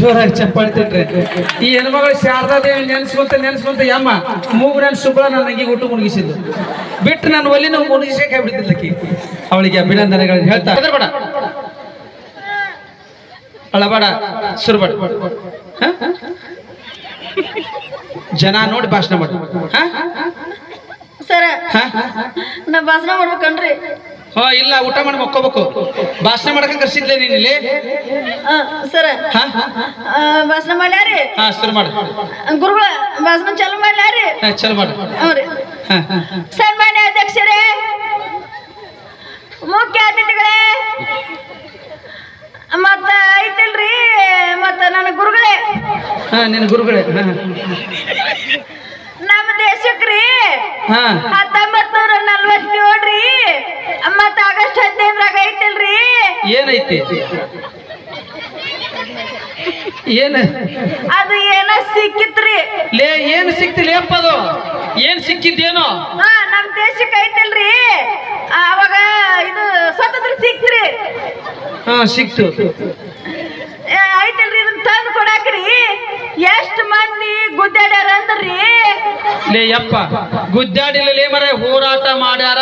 ಜೋರಾಗಿ ಚಪ್ಪಾಳೆ ತಿಟ್ರೆ ಈ ಹೆಣ್ಮಗಳು ಶಾರದಾದೇವಿ ನೆನೆಸ್ಕೊಂತ ಯಮ್ಮ ಮೂಗು ನಾನು ಶುಭ್ರ ನನ್ನ ನಂಗೆ ಊಟ ಮುಳುಗಿಸಿದ್ದು ಬಿಟ್ಟು ನಾನು ಒಲಿನ ಮುಳುಗಿಸಕ್ಕೆ ಬಿಡ್ತಿದ್ದಕ್ಕೆ ಅವಳಿಗೆ ಅಭಿನಂದನೆಗಳನ್ನು ಹೇಳ್ತಾ ಬೇಡ ಅಳಬೇಡ ಸುರಬೇಡ ಜನ ನೋಡಿ ಭಾಷಣ ಮಾಡ ಸರ ನಾ ಭಾಷಣ ಮಾಡ್ಬೇಕನ್ರಿ ಇಲ್ಲ ಊಟ ಮಾಡಿ ಮಕ್ಕೋಬೇಕು ಭಾಷಣ ಮಾಡಕ ಕರ್ಸಿದ್ಲೆ ನೀನ್ ಇಲ್ಲಿ ಸರ ಭಾಷಣ ಮಾಡ್ಯಾರಿ ಶುರು ಮಾಡ ಗುರುಗಳ ಭಾಷಣ ಚಾಲು ಮಾಡ್ಯಾರಿ ಚಲೋ ಮಾಡ ಹ್ಞೂ ಸನ್ಮಾನ್ಯ ಅಧ್ಯಕ್ಷರೇ ಮುಖ್ಯ ಅತಿಥಿಗಳೇ ಮತ್ತ ಐತಿಲ್ರಿ ಮತ್ತ ನನ್ನ ಗುರುಗಳೇ ನಿನ್ನ ಗುರುಗಳೇ ನಮ್ಮ ದೇಶಕ್ರಿ 1947 ರೀ ಮತ್ತ ಆಗಸ್ಟ್ 15 ಐತಿಲ್ರಿ ಏನೈತಿ ಏನ ಅದು ಏನ ಸಿಕ್ಕಿತ್ರಿ ಲೇ ಏನ್ ಸಿಕ್ತಿಲ್ಲ ಅದು ಏನ್ ಸಿಕ್ಕಿದ್ದೇನೋ ನಮ್ ದೇಶಕ್ಕೆ ಐತಿಲ್ರಿ ಅವಾಗ ಇದು ಸ್ವತಂತ್ರ ಸಿಕ್ತ್ರಿ ಸಿಕ್ತು ಐತಲ್ರಿ ಇದನ್ನ ತಂದು ಕೊಡಾಕ್ರಿ ಎಷ್ಟ್ ಮಂದಿ ಗುದ್ದಾಡ್ಯಾರ ಅಂದ್ರಿ ಲೇ ಯಪ್ಪ ಗುದ್ದಾಡಿಲ್ಲ ಲೇ ಮರ ಹೋರಾಟ ಮಾಡ್ಯಾರ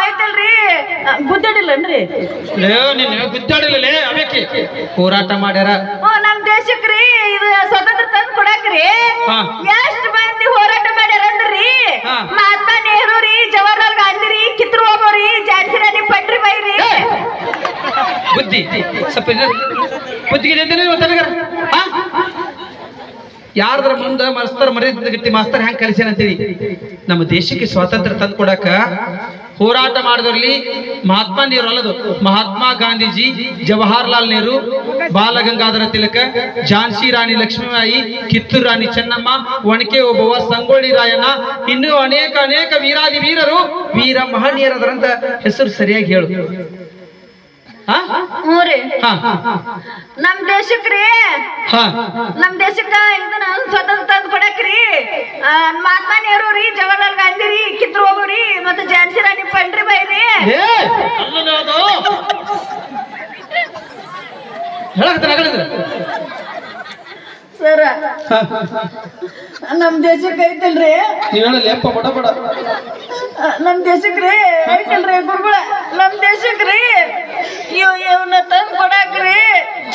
ಐತಲ್ರಿ ಗುದ್ದಾಡಿಲ್ಲನ್ರಿ ನೀನು ಗುದ್ದಾಡಿಲ್ಲ ಲೇ ಅವಕ್ಕೆ ಹೋರಾಟ ಮಾಡ್ಯಾರ ನಮ್ ದೇಶಕ್ರಿ ಇದು ಸ್ವತಂತ್ರ ತಂದು ಕೊಡಾಕ್ರಿ ಎಷ್ಟ್ ಮಂದಿ ಹೋರಾಟ ಮಾಡ್ಯಾರ ಅಂದ್ರಿ ಮಹಾತ್ಮ ನೆಹರು ರೀ ಜವಾಹರ್ಲಾಲ್ ಗಾಂಧಿ ರೀ ಕಿತ್ತೂರು ಹೋಗೋರಿ ಝಾನ್ಸಿ ರಾಣಿ ಪಟ್ರಿ ಬಾಯಿ ರೀ ಬುದ್ಧಿ ಸ್ವಲ್ಪ ಬುದ್ಧಿಗೆ ಯಾರ್ದ್ರ ಮುಂದ ಮಾಸ್ತರ್ ಮರ್ಯಾದೆ ಮಾಸ್ತರ್ ಹೆಂಗ್ ಕಲಿಸ್ಯಾನಂತೀವಿ ನಮ್ಮ ದೇಶಕ್ಕೆ ಸ್ವಾತಂತ್ರ್ಯ ತಂದು ಕೊಡಾಕ ಹೋರಾಟ ಮಾಡಿದ್ರಲ್ಲಿ ಮಹಾತ್ಮ ನೆಹರು ಅಲ್ಲದು ಮಹಾತ್ಮ ಗಾಂಧೀಜಿ ಜವಾಹರ್ಲಾಲ್ ನೆಹರು ಬಾಲಗಂಗಾಧರ ತಿಲಕ ಝಾನ್ಸಿ ರಾಣಿ ಲಕ್ಷ್ಮೀಬಾಯಿ ಕಿತ್ತೂರು ರಾಣಿ ಚೆನ್ನಮ್ಮ ಒಣಕೆ ಓಬವ್ವ ಸಂಗೊಳ್ಳಿ ರಾಯಣ್ಣ ಇನ್ನೂ ಅನೇಕ ವೀರಾದಿ ವೀರರು ವೀರ ಮಹನೀಯರದರಂತ ಹೆಸರು ಸರಿಯಾಗಿ ಹೇಳು ನಮ್ ದೇಶಕ್ರಿ ನಮ್ ದೇಶಕ್ಕ ಇದನ್ನ ಸ್ವತಂತ್ರ ತಂದು ಕೊಡಕ್ರಿ ಮಹಾತ್ಮ ನೆಹರು ರೀ ಜವಾಹರ್ಲಾಲ್ ಗಾಂಧಿ ರೀ ಕಿತ್ತೂರು ಹೋಗೋರಿ ಮತ್ತೆ ಝಾನ್ಸಿ ರಾಣಿ ಪಂಡ್ರಿ ಬಾಯಿ ರೀ ಸರ ನಮ್ ದೇಶಕ್ಕೆ ಐತಲ್ರಿ ನಮ್ ದೇಶಕ್ರಿ ಐತಲ್ರಿ ಗುರುಗಳ ನಮ್ ದೇಶಕ್ರಿ ಇವನ್ನ ತಂದು ಕೊಡಾಕ್ರಿ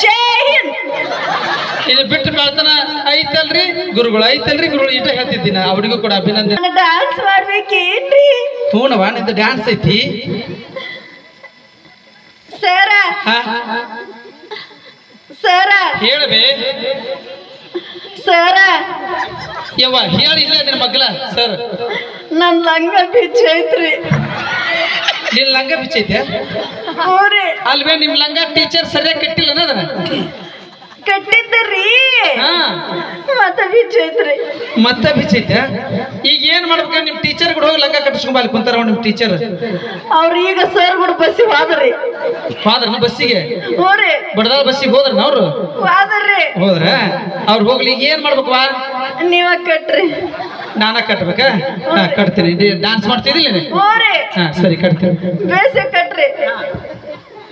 ಜೈ ಹಿಂದ್ ಇದು ಬಿಟ್ಟು ಬೆಳ್ತಾನ ಐತಲ್ರಿ ಗುರುಗಳು ಇಷ್ಟ ಹೇಳ್ತಿದ್ದೀನ ಅವ್ರಿಗೂ ಕೂಡ ಅಭಿನಂದನೆ ಡಾನ್ಸ್ ಮಾಡ್ಬೇಕೇನ್ರಿ ಹೂನವಾ ನಿಂದು ಡ್ಯಾನ್ಸ್ ಐತಿ ಸರ ಹೇಳಬೇ ಸರ ಯವ್ವ ಹೇಳಿಲ್ಲ ನಿನ್ನ ಮಗ್ಲ ಸರ್ ನನ್ ಲಂಗ ಬಿಚ್ಚ ಐತ್ರಿ ನಿನ್ ಲಂಗ ಬಿಚ್ಚೈತೆ ಅಲ್ವೇ ನಿಮ್ ಲಂಗ ಟೀಚರ್ ಸರಿಯಾಗಿ ಕಟ್ಟಿಲ್ಲ ಅದನ್ನ ಕಟ್ಟಿದ್ರಿ ಮತ್ತೆ ಬಿಚ್ಚೈತ್ರಿ ಮತ್ತೆ ಬಿಚ್ಚೈತೆ ಈಗ ಏನ್ ಮಾಡ್ಬೇಕ ನಿಮ್ ಟೀಚರ್ ಕೂಡ ಹೋಗಿ ಲಂಗ ಕಟ್ಟಿಸ್ಕೊಂಡ್ ಅಲ್ಲಿ ಕುಂತಾರ ನಿಮ್ ಟೀಚರ್ ಅವ್ರು ಈಗ ಸರ್ ಕೂಡ ಬಸ್ಸಿಗೆ ಹೋದ್ರಿ ಬಸ್ಸಿಗೆ ಬಡದಾಳ ಬಸ್ಸಿಗೆ ಹೋದ್ರ ಅವ್ರು ಹೋದ್ರ ಅವ್ರು ಹೋಗ್ಲಿ ಈಗ ಏನ್ ಮಾಡ್ಬೇಕವಾ ನೀವ ಕಟ್ರಿ ನಾನ ಕಟ್ಬೇಕಾ ಕಟ್ತೀನಿ ಡಾನ್ಸ್ ಮಾಡ್ತಿದ್ದಿಲ್ಲ ಸರಿ ಕಟ್ತೀನಿ ಬೇಸ ಕಟ್ರಿ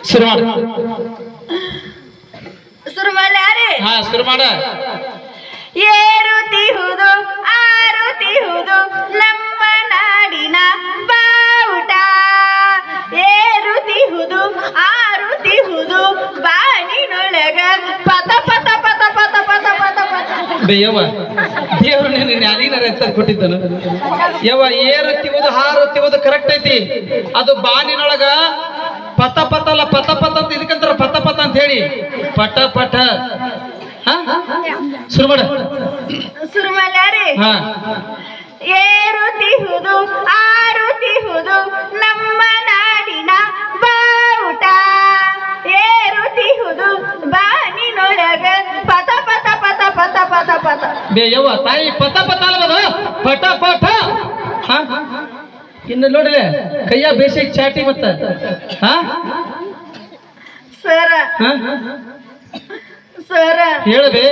ಶುರು ಮಾಡ ಶುರು ಮಾಡ್ಯಾರಿ ಶುರು ಮಾಡ ಏರುತ್ತಿಹುದು ಆರುತ್ತಿಹುದು ನಮ್ಮ ನಾಡಿನ ಬಾವುಟ ಏರುತ್ತಿಹುದು ಆರುತ್ತಿಹುದು ಬಾನಿನೊಳಗ ಪತ ಪತ ಪತ ಪತ ಪತ ಪತ ಪತ ಬೇಯವ್ವ ದೇವ್ರು ನೀನು ಅಲ್ಲಿನಾರ ಎತ್ತ ಕೊಟ್ಟಿದ್ದನು ಯವ್ವ ಏರುತ್ತಿವುದು ಹಾರುತ್ತಿವುದು ಕರೆಕ್ಟ್ ಐತಿ ಅದು ಬಾನಿನೊಳಗ ಪತ ಪತ ಅಲ್ಲ ಪತ ಪತ ಅಂತ ಇದಕ್ಕಂತಾರ ಪತ ಪತ ಅಂತ ಹೇಳಿ ಪಟ ಪಟ ಶುರು ಮಾಡ ಶುರು ಮಾಡ್ಯಾರಿ ಏರುತ್ತಿಹುದು ಆರುತ್ತಿಹುದು ನಮ್ಮ ನಾಡಿನ ಬಾವುಟ ಏರುತ್ತಿಹುದು ಬಾನಿನೊಳಗ ಪತ ಪತ ಪತ ಪತ ಪತ ಪತ ಬೇಯವ್ವ ತಾಯಿ ಪತ ಪತ ಅಲ್ವದು ಪಟ ಪಟ ಇನ್ನು ನೋಡಿಲೆ ಕೈಯ ಬೇಸಿಗೆ ಚಾಟಿ ಮತ್ತ ಸರ ಹೇಳಬೇ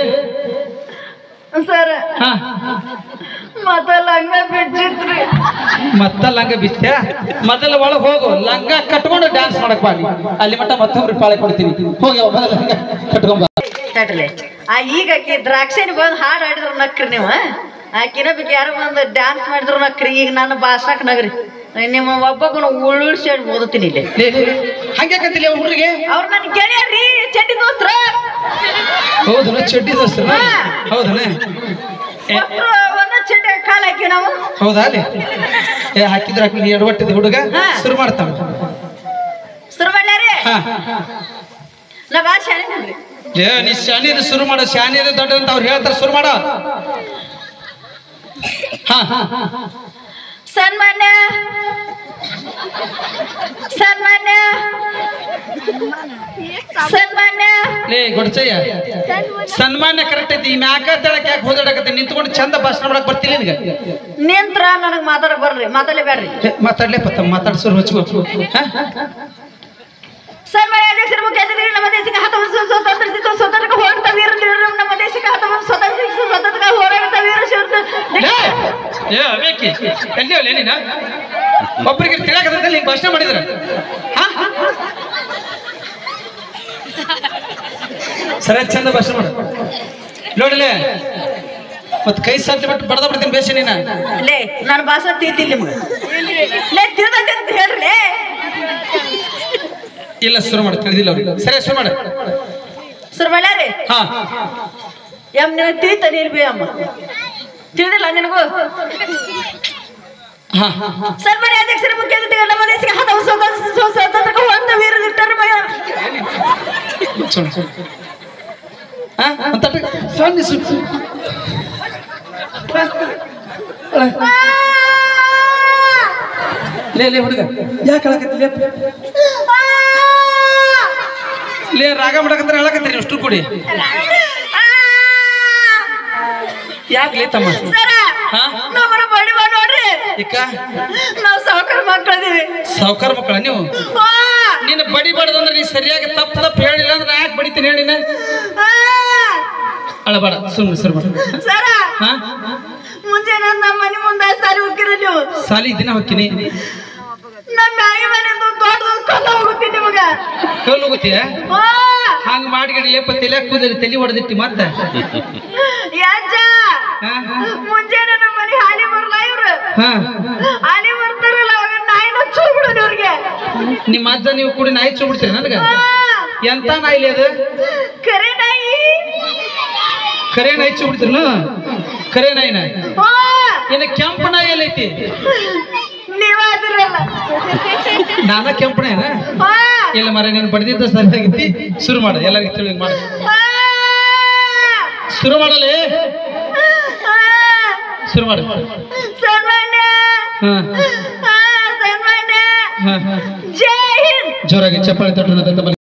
ಸರ ಮತ್ತ ಲಂಗ ಬಿಚ್ಚಿತ್ರಿ ಮತ್ತ ಲಂಗ ಬಿಚ್ಚ ಮೊದಲ ಒಳಗೆ ಹೋಗು ಲಂಗ ಕಟ್ಕೊಂಡು ಡ್ಯಾನ್ಸ್ ಮಾಡಕ್ ಬಾಲಿ ಅಲ್ಲಿ ಮಟ್ಟ ಮತ್ತೊಬ್ರು ಪಾಳೆ ಕೊಡ್ತೀನಿ ಹೋಗಿ ಮೊದಲ ಲಂಗ ಕಟ್ಕೊಂಡ್ ಬಾ ತಡ್ರಲೆ ಈಗ ಆಕಿ ದ್ರಾಕ್ಷಿನಿ ಬಂದು ಹಾಡು ಹಾಡಿದ್ರು ನಕ್ರಿ ನೀವು ಆಕಿನ ಬಗ್ಗೆ ಯಾರು ಬಂದು ಡ್ಯಾನ್ಸ್ ಮಾಡಿದ್ರು ನಕ್ರಿ ಈಗ ನಾನು ಭಾಷಣಕ್ಕೆ ನಗ್ರಿ ನಿಮ್ಮ ಒಬ್ಬೊಬ್ಬನ ಉಳುಳ್ಸಿ ಓದುತ್ತೀನಿ ಇಲ್ಲಿ ಹಂಗ್ಯಾಕಂತಿಲ್ಲ ಹುಡುಗರಿಗೆ ಅವ್ರು ನನ್ ಗೆಳೆಯರ್ರಿ ಚಡ್ಡಿ ದೋಸ್ತ್ರ ಹೌದನ ಚಡ್ಡಿ ದೋಸ್ತರ ಹೌದನ ಒಂದ ಚಡ್ಡಿ ಕಾಲ ಹಾಕಿ ನಾವು ಹೌದಾ ಅಲ್ಲಿ ಹಾಕಿದ್ರ ಹಾಕಿ ಎಡವಟ್ಟಿದ ಹುಡುಗ ಶುರು ಮಾಡ್ತಾವ ಶುರು ಮಾಡ್ಯಾರಿ ನಾ ಭಾಳ ಶಾಣೆ ನೀ ಶಾನಿದ ಶುರು ಮಾಡ ಶಾನಿದ ದೊಡ್ಡ ಅಂತ ಅವ್ರು ಹೇಳ್ತಾರ ಶುರು ಮಾಡ ಸನ್ಮಾನ್ಯ ಸನ್ಮಾನ್ಯ ಸನ್ಮಾನ್ಯ ಲೇ ಗೊಡ್ಚಯ್ಯ ಸನ್ಮಾನ್ಯ ಕರೆಕ್ಟ್ ಐತಿ ಮ್ಯಾಕ ತಳಕ್ ಯಾಕೆ ಹೋದಾಡಕತ್ತಿ ನಿಂತ್ಕೊಂಡು ಚಂದ ಭಾಷಣ ಮಾಡಕ್ ಬರ್ತಿಲ್ಲ ನಿನಗ ನಿಂತ್ರ ನನಗ್ ಮಾತಾಡಕ್ ಬರ್ರಿ ಮಾತಾಡಲೇಬೇಡ್ರಿ ಮಾತಾಡ್ಲೇಪತ್ತ ಮಾತಾಡ್ಸೋರು ಹಚ್ಕೋ ಸನ್ಮಾನ್ಯ ಅಧ್ಯಕ್ಷರು ಮುಖ್ಯ ಅತಿಥಿಗಳು ನಮ್ಮ ದೇಶಕ್ಕೆ 10 ವರ್ಷ ಸ್ವತಂತ್ರ ಹೋರಾಟ ವೀರರು ನಮ್ಮ ದೇಶಕ್ಕೆ 10 ವರ್ಷ ಸ್ವತಂತ್ರ ಹೋರಾಟ ವೀರ ಎಲ್ಲಿ ನೀನ ಒಬ್ಬರಿಗೆ ತಿಳಿಯಾಕತ್ತಲ್ಲಿ ಹಿಂಗ್ ಭಾಷಣ ಮಾಡಿದ್ರ ಸರಿ ಚಂದ ಭಾಷಣ ಮಾಡ ನೋಡಲೇ ಮತ್ ಕೈ ಸಾಧ್ಯ ಬಿಟ್ಟು ಬಡದ ಬಿಡ್ತೀನಿ ಬೇಸಿ ನೀನ ಲೇ ನಾನು ಭಾಷಣ ತಿಳಿತಿಲ್ಲ ನಿಮ್ಗೆ ಲೇ ತಿಳಿದಂತೆ ಅಂತ ಹೇಳ್ರಿ ಇಲ್ಲ ಶುರು ಮಾಡ ತಿಳಿದಿಲ್ಲ ಅವ್ರಿಗೆ ಸರಿ ಶುರು ಮಾಡ ಶುರು ಮಾಡ್ಯಾರಿ ಎಮ್ ನಿನಗೆ ತಿಳಿತಾನೆ ಇಲ್ಬಿ ಅಮ್ಮ ತಿಳಿದಿಲ್ಲ ನಿನಗೂ ಸನ್ಮಾನ್ಯ ಅಧ್ಯಕ್ಷರ ಮುಖ್ಯ ಅತಿಥಿಗಳು ನಮ್ಮ ದೇಶಕ್ಕೆ 10 ವರ್ಷ ಸ್ವತಂತ್ರ ಹೋರಾಟ ವೀರರು ಲೇ ಹುಡುಗ ಯಾಕೆ ಹೇಳಕತ್ತಿಲ್ಲ ಲೇ ರಾಗ ಮಾಡಕಂದ್ರೆ ಹೇಳಕತ್ತೀರಿ ಅಷ್ಟು ಕೂಡಿ ಯಾಕೆ ತಮ್ಮ ನೋಡ್ರಿ ನಾವು ಸಾವುಕಾರ ಮಕ್ಕಳದೀವಿ ಸಾವುಕಾರ ಮಕ್ಕಳ ನೀವು ನೀನು ಬಡಿಬಾರ್ದು ಅಂದ್ರೆ ನೀ ಸರಿಯಾಗಿ ತಪ್ಪು ಹೇಳಿಲ್ಲ ಅಂದ್ರೆ ಯಾಕೆ ಬಡಿತೀನಿ ಹೇಳಿನ ಅಳಬೇಡ ಸುಮ್ಮನೆ ಸರ್ ಸರ ಮುಂಜಾನೆ ನಮ್ಮ ಮನೆ ಮುಂದೆ ಸಾಲಿ ಹೋಗಿರ ನೀವು ಸಾಲಿ ದಿನ ಹೋಗ್ತೀನಿ ನಮ್ಮ ಮ್ಯಾಗಿ ಮನೆಯಿಂದ ದೊಡ್ಡದೊಂದು ಕಲ್ಲ ಹೋಗುತ್ತೀನಿ ನಿಮಗ ಕಲ್ಲು ಹೋಗುತ್ತೀಯ ಹಂಗ ಮಾಡಿಗಡಿ ಲೇಪ ತಲೆ ಕೂದಲಿ ತಲೆ ಹೊಡೆದಿಟ್ಟಿ ಮತ್ತೆ ಯಾಜ ಮುಂಜಾನೆ ನಮ್ಮ ಮನೆ ಹಾಲಿ ಬರಲ್ಲ ಇವ್ರು ಹಾಲಿ ಬರ್ತಾರಲ್ಲ ಅವಾಗ ನಾಯಿನ ಚೂಬಿಡೋದು ಇವ್ರಿಗೆ ನಿಮ್ಮ ಅಜ್ಜ ನೀವು ಕೂಡಿ ನಾಯಿ ಚೂಬಿಡ್ತೀರಿ ನನಗ ಎಂತ ನಾಯಿಲಿ ಅದು ಕರೆ ನಾಯಿ ಕರೆ ನಾಯಿ ಚೂಬಿಡ್ತೀರ ಕರೆ ನಾಯಿನ ಇನ್ನು ಕೆಂಪು ನಾಯಿ ಎಲ್ಲೈತಿ ನೀವಾದ್ರಲ್ಲ ನಾನ ಕೆಂಪು ನಾಯಿನ ಇಲ್ಲ ಮರ ನೀನು ಬಡ್ದಿದ್ದ ಸರಿಯಾಗಿತ್ತಿ ಶುರು ಮಾಡ ಎಲ್ಲರಿಗೂ ತಿಳಿ ಮಾಡ ಶುರು ಮಾಡಲಿ ಶುರು ಮಾಡ ಸನ್ಮಾನ್ಯ ಸನ್ಮಾನ್ಯ ಜೈ ಹಿಂದ್ ಜೋರಾಗಿ ಚಪ್ಪಾಳೆ ತಟ್ಟಣ